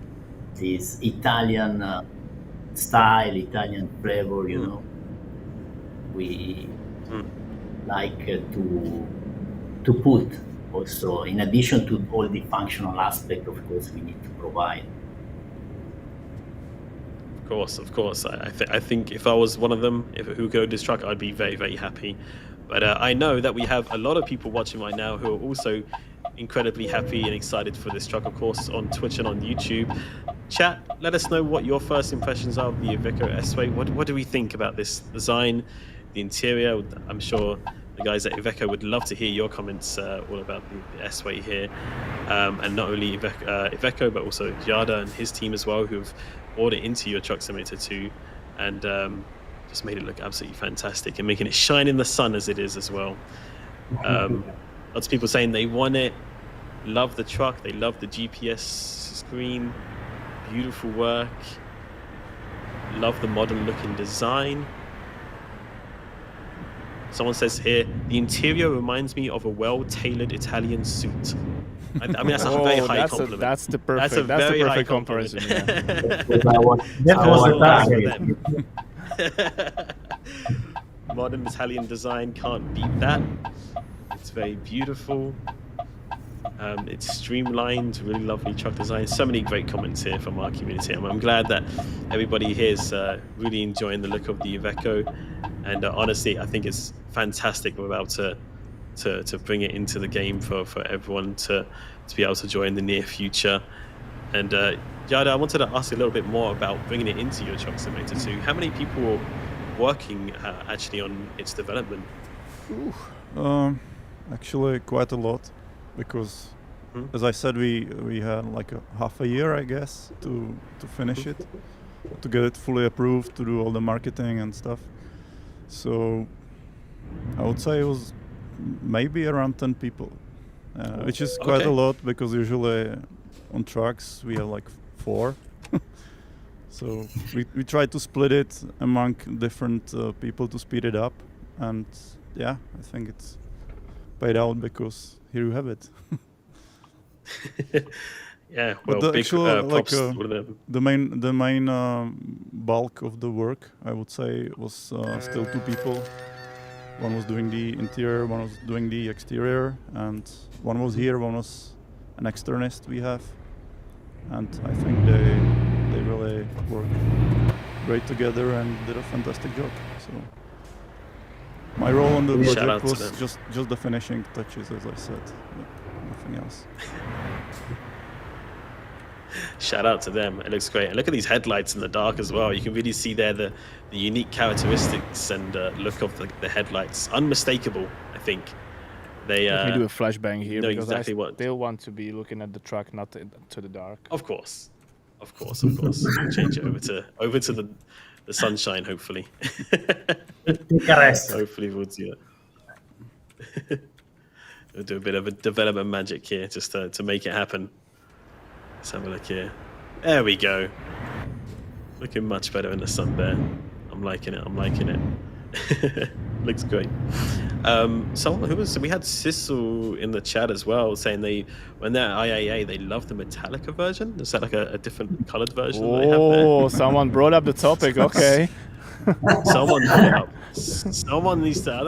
this Italian style, Italian flavor. We like to put also, in addition to all the functional aspect, of course, we need to provide. Of course. I think if I was one of them, who could own this truck, I'd be very, very happy. But I know that we have a lot of people watching right now who are also incredibly happy and excited for this truck, of course, on Twitch and on YouTube. Chat, let us know what your first impressions are of the Iveco S-Way. What do we think about this design, the interior? I'm sure the guys at Iveco would love to hear your comments all about the S-Way here. And not only Iveco, but also Yada and his team as well, who've brought it into your Truck Simulator 2 and just made it look absolutely fantastic, and making it shine in the sun as it is as well. Lots of people saying they want it, love the truck, they love the GPS screen, beautiful work, love the modern looking design. Someone says here, the interior reminds me of a well-tailored Italian suit. I mean, that's a very high compliment. That's the perfect comparison. Yeah. That was the target. Modern Italian design, can't beat that. It's very beautiful. It's streamlined, really lovely truck design. So many great comments here from our community. I'm glad that everybody here is really enjoying the look of the Iveco. And honestly, I think it's fantastic we're about to bring it into the game for everyone to be able to enjoy in the near future. And Yada, I wanted to ask a little bit more about bringing it into your Truck Simulator 2. How many people were working actually on its development? Actually, quite a lot, because as I said, we had like half a year, I guess, to finish it, to get it fully approved, to do all the marketing and stuff. So I would say it was maybe around 10 people, which is quite a lot, because usually on trucks we have like 4. So we try to split it among different people to speed it up, and yeah, I think it's paid out, because here you have it. Yeah, well, but big props to them. The main bulk of the work, I would say, was still 2 people. One was doing the interior, one was doing the exterior, and one was here, one was an externist we have. And I think they really worked great together and did a fantastic job. So my role on the project was just the finishing touches, as I said, nothing else. Shout out to them. It looks great. And look at these headlights in the dark as well. You can really see there the unique characteristics and look of the headlights. Unmistakable, I think. They Let me do a flashbang here, know because exactly I still want to be looking at the truck, not to the dark. Of course. We'll change it over to the sunshine, hopefully. Hopefully we'll do that. We'll do a bit of a development magic here just to make it happen. Let's have a look here. There we go. Looking much better in the sun there. I'm liking it. Looks great. We had Sissel in the chat as well, saying when they're at IAA, they love the Metallica version. Is that like a different colored version? Oh, someone brought up the topic. Okay. Someone brought it up. Someone needs to. I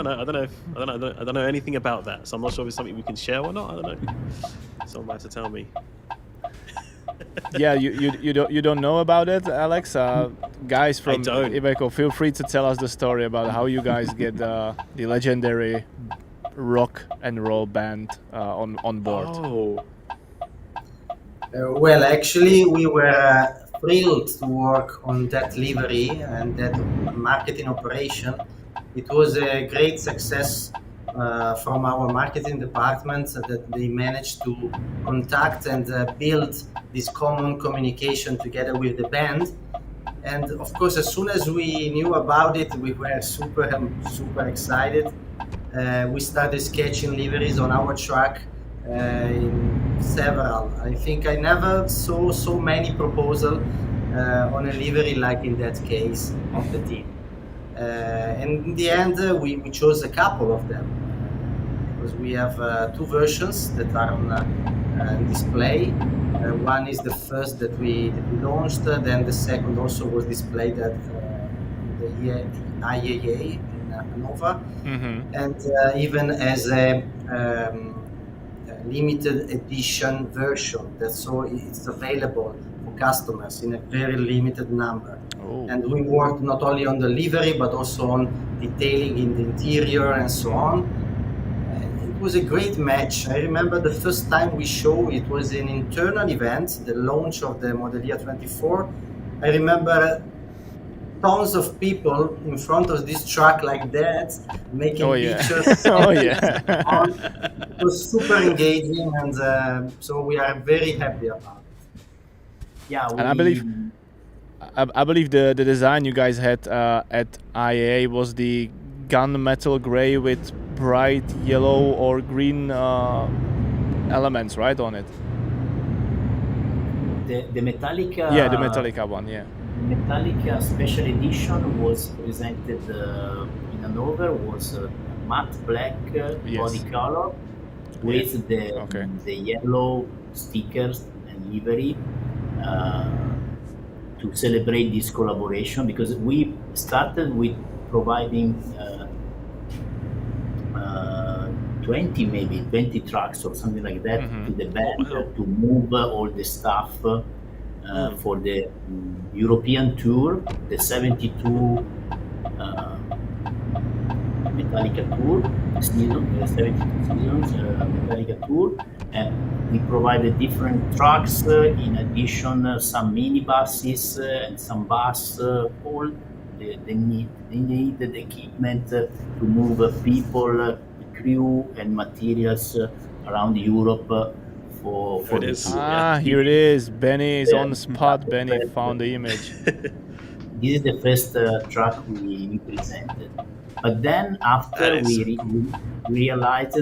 don't know anything about that. So I'm not sure if it's something we can share or not. I don't know. Someone might have to tell me. Yeah, you don't know about it, Alex? Guys from Iveco, feel free to tell us the story about how you guys get the legendary rock and roll band on board. Oh. Well, actually, we were thrilled to work on that livery and that marketing operation. It was a great success from our marketing department, that they managed to contact and build this common communication together with the band. And of course, as soon as we knew about it, we were super excited. We started sketching liveries on our truck. In several. I think I never saw so many proposals on a livery like in that case of the team. And in the end, we chose a couple of them, because we have 2 versions that are on display. One is the first that we launched, then the second also was displayed at the IAA in Hanover, and even as a limited edition version, so it's available for customers in a very limited number. And we worked not only on the livery but also on detailing in the interior and so on. And it was a great match. I remember the first time we showed it was an internal event, the launch of the Model Year 24. I remember tons of people in front of this truck like that, making pictures. It was super engaging, and so we are very happy about it. Yeah, and I believe the design you guys had at IAA was the gunmetal gray with bright yellow or green elements, right, on it. The Metallica. Yeah, the Metallica one. Yeah. Metallica Special Edition was presented in Hanover, was matte black body color with the yellow stickers and livery to celebrate this collaboration, because we started with providing 20 trucks or something like that to the band to move all the stuff for the European tour, the 72 Metallica tour season, the 72 seasons Metallica tour, We provided different trucks, in addition some minibuses and some bus. All they needed equipment to move people, crew, and materials around Europe for There it the is. tour. Yeah. Here it is. Benny is on the spot. The Benny first- found the image. This is the first truck we presented. But then That after is we realized,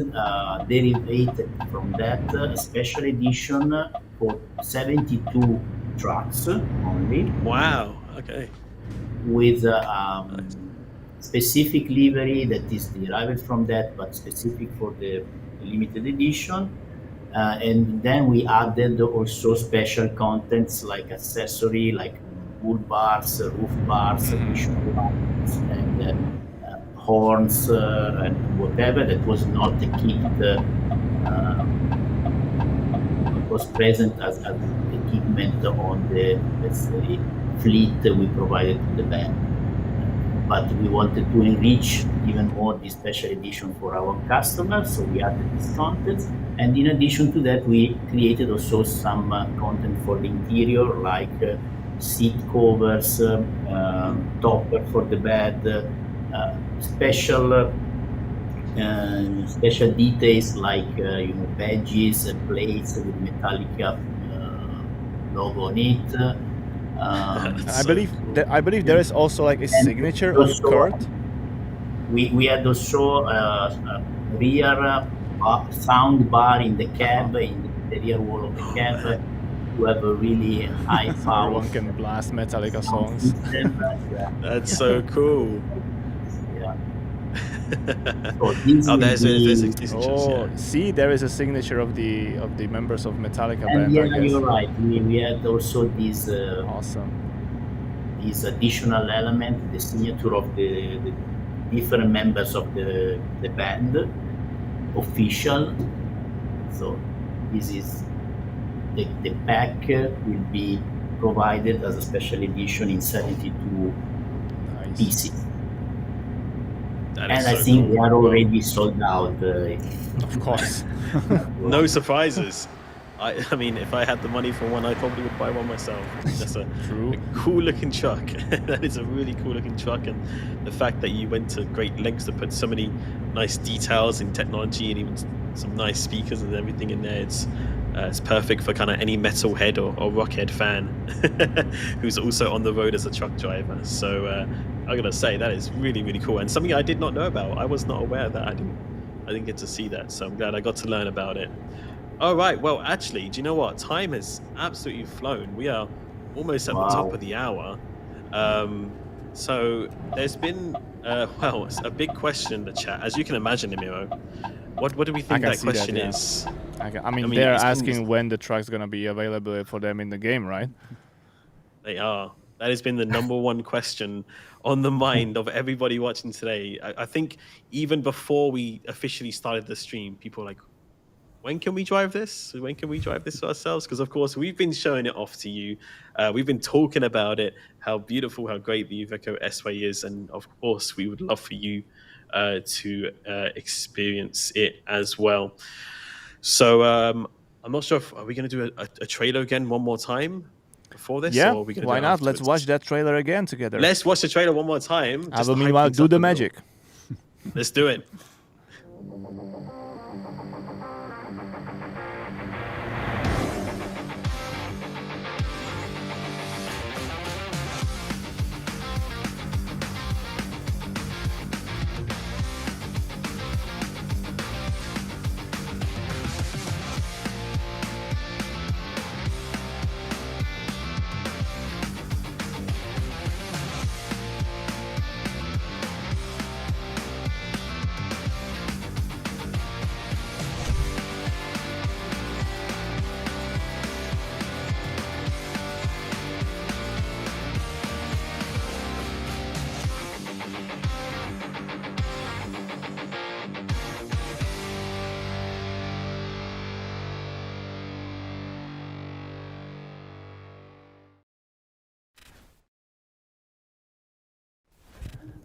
derivated from that, a special edition for 72 trucks only, wow. Okay. with Nice. specific livery that is derived from that, but specific for the limited edition. And then we added also special contents like accessory, like bull bars, roof bars, additional lights, and horns, and whatever that was not equipped, was present as equipment on the, let's say, fleet we provided to the band. But we wanted to enrich even more this special edition for our customers, so we added these contents. And in addition to that, we created also some content for the interior, like seat covers, topper for the bed, special special details like badges, plates with Metallica logo on it. I So believe cool. that I believe there is also like a And signature of also, Kurt. we had also a rear sound bar in the cab, in the rear wall of the cab, to have a really high So power everyone can blast Metallica sound songs. system. Yeah. That's so cool. Yeah. So this Oh, will there's be, signatures. Oh, Yeah. see, there is a signature of the members of Metallica and band, I yeah, guess. you're right. We had also this Awesome. additional element, the signature of the different members of the band, official. So this is the pack will be provided as a special edition in 72 Nice. pieces. That is And so I think cool. we are Well, already sold out. Of course. no surprises. I mean, if I had the money for one, I probably would buy one myself. That's a True. cool looking truck. That is a really cool looking truck, and the fact that you went to great lengths to put so many nice details in technology and even some nice speakers and everything in there. It's perfect for kind of any metalhead or rockhead fan who's also on the road as a truck driver. So I'm gonna say that is really, really cool, and something I did not know about. I was not aware of that. I didn't get to see that, so I'm glad I got to learn about it. All right. Well, actually, do you know what? Time has absolutely flown. We are almost at the top Wow. of the hour. So there's been, well, a big question in the chat, as you can imagine, Emiro. What do we think can that see that, question yeah. is? I mean, mean, they're it's been- asking when the truck's gonna be available for them in the game, right? They are. That has been the number one question on the mind of everybody watching today. I think even before we officially started the stream, people were like, when can we drive this? When can we drive this ourselves? Because of course we've been showing it off to you. We've been talking about it, how beautiful, how great the Iveco S-Way is, and of course we would love for you to experience it as well. So I'm not sure if are we going to do a trailer again one more time before this, Yeah. or are we going to Why do it not? Let's afterwards? watch that trailer again together. Let's watch the trailer one more time. I just will to hype meanwhile things do up the a little. magic. Let's do it.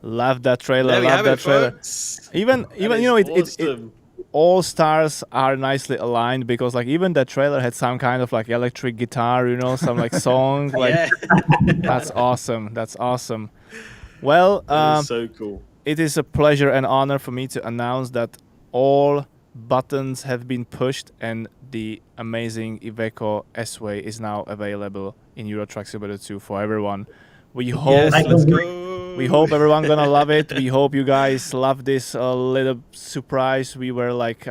Love that trailer. There we Love have that it, trailer. folks. Even That you is know it awesome. all stars are nicely aligned, because like even that trailer had some kind of like electric guitar, you know, some like song. Like Yeah. that's awesome. That's awesome. Well, That is so cool. it is a pleasure and honor for me to announce that all buttons have been pushed and the amazing Iveco S-Way is now available in Euro Truck Simulator 2 for everyone. We hope Yes, let's go. we hope everyone gonna love it. We hope you guys love this little surprise. We were like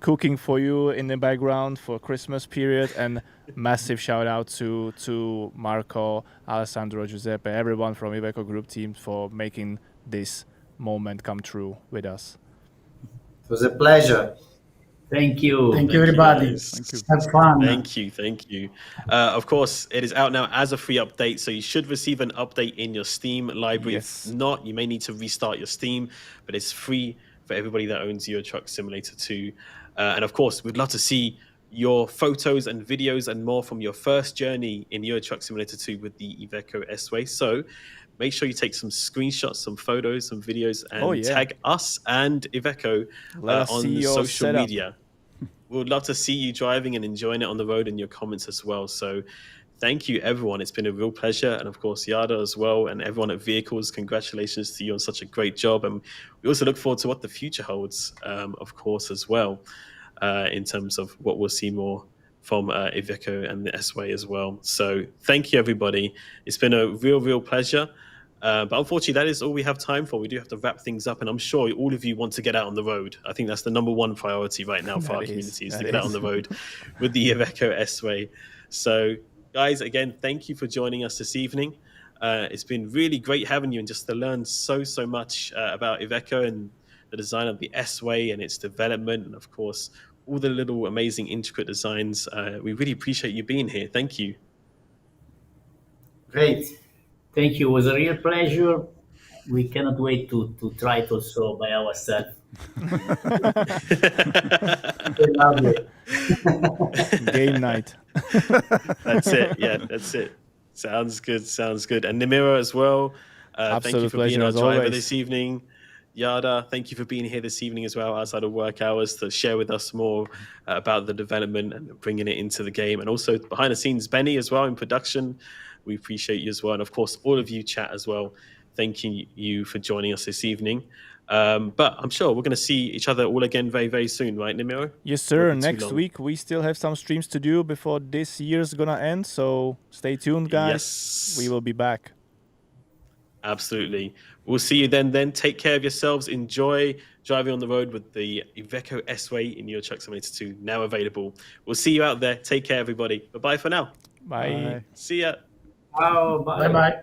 cooking for you in the background for Christmas period, and massive shout out to Marco, Alessandro, Giuseppe, everyone from Iveco Group team for making this moment come true with us. It was a pleasure. Thank you. Thank you, everybody. guys. Have fun. Thank you. Of course, it is out now as a free update, so you should receive an update in your Steam library. Yes. If not, you may need to restart your Steam, but it's free for everybody that owns Euro Truck Simulator 2. And of course, we'd love to see your photos and videos and more from your first journey in Euro Truck Simulator 2 with the Iveco S-Way. So make sure you take some screenshots, some photos, some videos, and tag us and Iveco Let us see on your social setup. media. We would love to see you driving and enjoying it on the road in your comments as well. So thank you, everyone. It's been a real pleasure. And of course, Yada as well, and everyone at Vehicles, congratulations to you on such a great job. And we also look forward to what the future holds, of course, as well, in terms of what we'll see more from Iveco and the S-Way as well. So thank you, everybody. It's been a real pleasure. But unfortunately, that is all we have time for. We do have to wrap things up, and I'm sure all of you want to get out on the road. I think that's the number one priority right now for our community is to get out on the road with the Iveco S-Way. So, guys, again, thank you for joining us this evening. It's been really great having you and just to learn so much about Iveco and the design of the S-Way and its development, and of course, all the little amazing intricate designs. We really appreciate you being here. Thank you. Great. Thank you. It was a real pleasure. We cannot wait to try it also by ourselves. Lovely. Game night. That's it. Yeah, that's it. Sounds good. And Nimira as well. Thank you Absolute for being pleasure our as driver always. this evening. Yada, thank you for being here this evening as well, outside of work hours, to share with us more about the development and bringing it into the game. And also behind the scenes, Benny as well in production. We appreciate you as well. And of course, all of you chat as well. Thanking you for joining us this evening. But I'm sure we're going to see each other all again very soon, right, Nimiro? Yes, sir. Won't be too Next long. week we still have some streams to do before this year's gonna end. So stay tuned, guys. Yes. We will be back. Absolutely. We'll see you then. Take care of yourselves. Enjoy driving on the road with the Iveco S-Way in Euro Truck Simulator 2, now available. We'll see you out there. Take care, everybody. Bye-bye for now. Bye. Bye. See ya. Wow, bye. Bye bye.